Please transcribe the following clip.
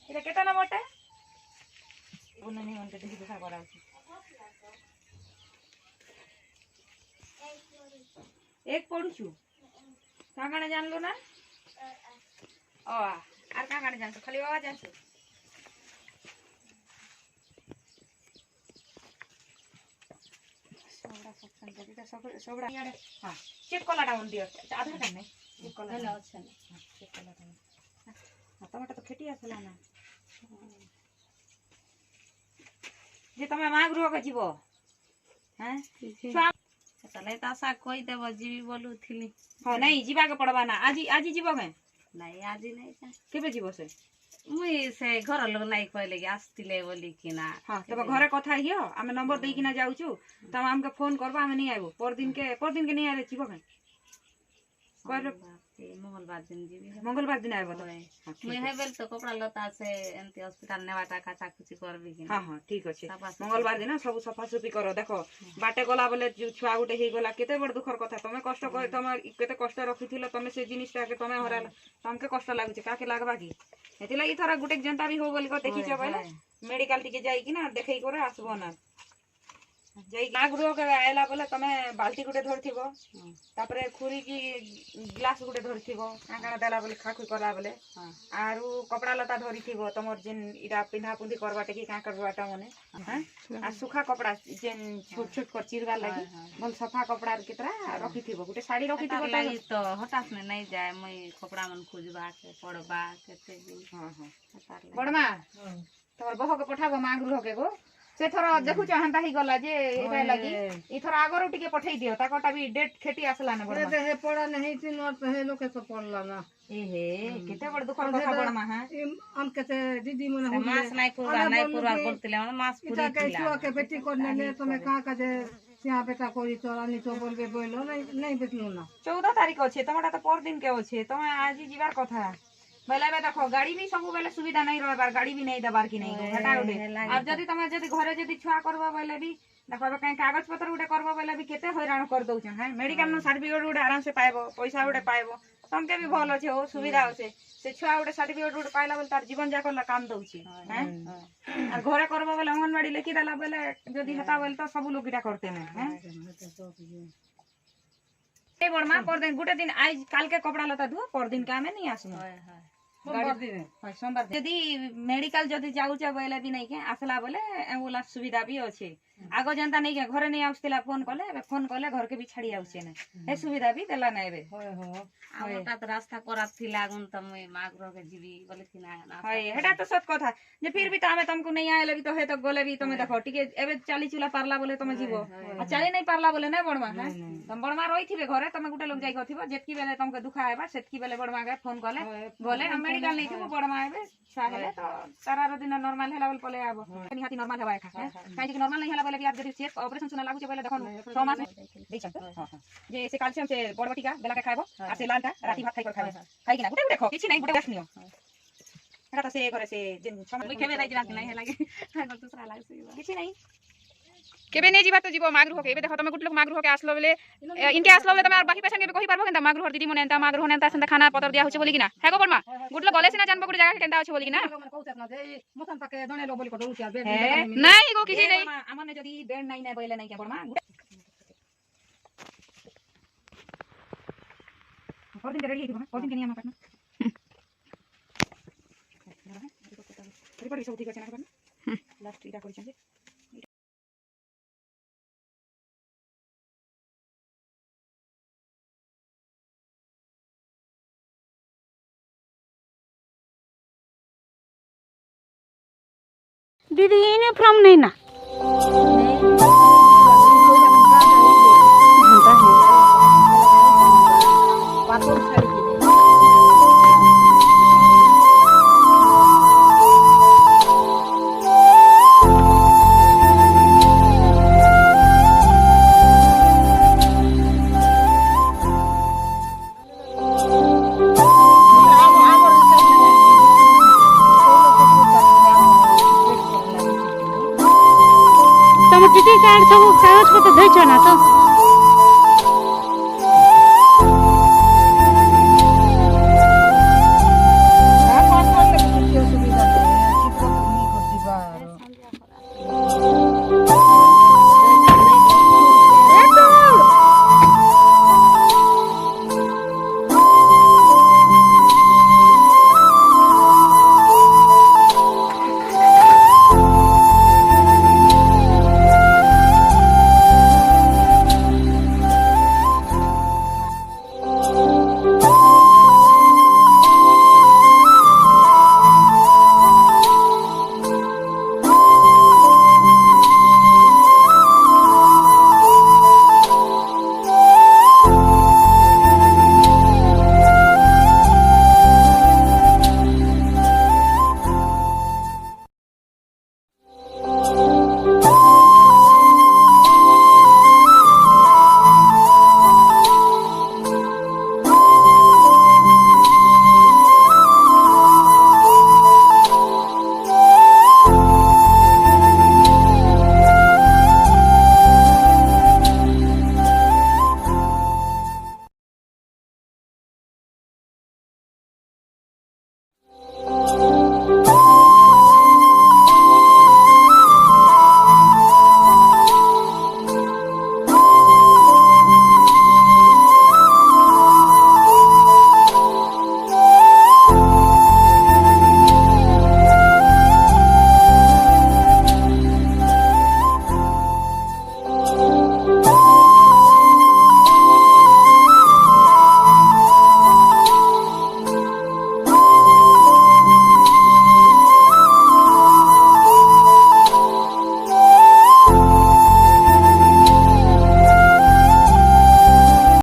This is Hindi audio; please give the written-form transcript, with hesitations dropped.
এটা কেটা না মোটা বুননি মনতে দেখি দেখা করা আছে এক পড়ছু কাকানে জানলো না ও আর কাকানে জানছো খালি বাবা জানছো सोबड़ा सेक्शन दे दिया सोबड़ा यार हां चेक कलाटा उन दियो आधार कार्ड नहीं चेक कलाटा अच्छा नहीं चेक कलाटा हां टमाटर तो खेती आसला ना जे तमे माग रो के जीवो हैं तले त आशा कोई देब जीवी बोलू थिली हां नहीं जीवा के पड़बा ना आज आज जीवो के नहीं आज नहीं जा केबे जीवो से मुई से घर लोग नहीं कहले कि आस्तिले बोली कि ना हां तब घरे कथा हियो हम नंबर देई कि ना जाउछु तम हमके फोन करबा हम नहीं आइबो पर दिन के नहीं आले जीवो के पर मंगलवार दिन आइबो तो मुई हेबेल तो कपड़ा लता से एंती हॉस्पिटल नेवाटा काचा कुची करबी कि हां हां ठीक अछि मंगलवार दिन सब सफा सुफी करो देखो बाटे गला बोले छुआ गुटे हे गला केते बड़ दुखर कथा तमे कष्ट कर तमे केते कष्ट रखिथिलो तमे से जिनिसटा के तमे हराल तमके कष्ट लागुचे काके लागबा की हेति लागि थरा गुटे जनता भी हो बोली को देखि छ पहिले मेडिकल टिके जाई कि ना देखै करे आसबो ना जाई नागरो के आयला बोले तमे बाल्टी गुटे धरथिबो तापरे खुरी की ग्लास गुटे धरथिबो कांगणा देला बोले खाखु करला बोले आरु कपड़ा लता धरिथिबो तमर जिन इरा पिन्हा पुंधी करबाटे की का करबाटा मने हैं आ सुखा कपड़ा जिन छोट छोट कर चिरवा लागि भल सफा कपड़ा कितरा रखिथिबो गुटे साड़ी रखिथिबो लागि तो हठात में नहीं जाए मुई कपड़ा मन खोजबा के पड़बा केते दिन हां हां बड़मा तोर बह के पठाबो मांगरू होके गो से थोरा देखु छ हंता ही गला जे एबे लागि ई थोरा आगरो टिके पठै दियो ताकोटा भी डेट खेती आसला न बड़मा हे पड़ा नहीं तीन और हे लोग के तो पड़ला ना ए हे केते बड़ दुखर कथा बड़मा हां हम केते दीदी मन हो मास नहीं पूरा बोलतिले मास पूरी थिला इता के बेटी करने ले तमे का का जे सिया बेटा कोई तो रानी तो बोलबे बोलो नहीं बेतनु ना 14 तारीख अछि तमटा तो पर दिन के अछि तमे आज जीवार कथा बेला बे देखो गाड़ी भी सब बेले सुविधा नहीं रहबार गाड़ी भी नहीं दबार की नहीं हटा उठे अब जदी तमे जदी घरे जदी छुआ करबा बेले भी देखो कहीं कागज पत्र उठे करबा बेले भी केते हैरान कर दउ छ है मेडिकल नो सर्टिफिकेट उठे आराम से पाएबो पैसा उठे पाएबो तमके भी भल अछि ओ सुविधा होसे से छुआ उठे सर्टिफिकेट उठे पाइला बेले तार जीवन जाकर ला काम दउ छी हैं और घरे करबा बेले अंगनवाड़ी लेखि देला बेले जदी हटा बेले तो सब लोग इटा करते हैं हैं ए बड़मा पर दिन गुटे दिन आज काल के कपड़ा लता धुआ पर दिन का में नहीं आसु सोमवार यदि मेडिकल जदि जाउछ बोले भी नहीं के आसला बोले एम्बुलेंस सुविधा भी अछि आगो जनता नहीं के घरे नहीं आउसतिला फोन कले घर के भी छाड़ी आउछे ना ए सुविधा भी देला नहीं रे आमटा तो रास्ता करात थिला गुन त मई मागरो के जीवी बोले थिना हाय हेटा तो सत कथा जे फिर भी तमे तुमको नहीं आएले भी तो हे तो गोले भी तमे देखो टिके एबे चाली चूला पारला बोले तमे जीवो आ चाली नहीं पारला बोले ना बड़मा है तुम बड़मा रही थिबे घरे तमे गुटे लोग जाई गथिबो जेतकी बेले तुमके दुखा आबा सेतकी बेले बड़मा के फोन कले बोले हम मेडिकल नहीं थिबो बड़मा आबे साहेले तो सारा दिन नॉर्मल हेला बोल पले आबो कनी हाथी नॉर्मल हेबा खा काई कि नॉर्मल नहीं हेला बोले भी आप जदी चेक ऑपरेशन सुना लागु छे बोले देखो 6 मास देख छ हां जे से कैल्शियम से बड़बटी का बेला के खाइबो आ से लालटा राती भात खाइ कर खाइबो खाइ कि ना गुटे देखो किछि नहीं गुटे बसनियो एटा तो से करे से जिन समय मुई केबे राइ जात नहीं हेला के दूसरा लागसे किछि नहीं केबे नहीं जीवा तो जीवो मागरू होके एबे देखो तमे गुट लोग मागरू होके आसलो बेले इनके आसलो बेले तमे और बाकी पेशेंट के कहि पारबो केनता मागरू हर दीदी मने एंता मागरू होनेंता संता खाना पतर दिया होचे बोली कि ना है गो बरमा गुट लोग गले से ना जानबो गुट जगह केनता होचे बोली कि ना मथन तक जने लो बोली को दउछ यार नहीं गो किछि नहीं हमने जदी बेड नहीं ना बोले नहीं के बरमा और दिन रेडी है और दिन के नियम पटना रिपोर्ट सब ठीक আছে না पटना लास्ट इटा करिছেন যে दीदी यूनिफॉर्म नहीं ना टीटी कार्ड सब कागज पत्र धैछ ना तो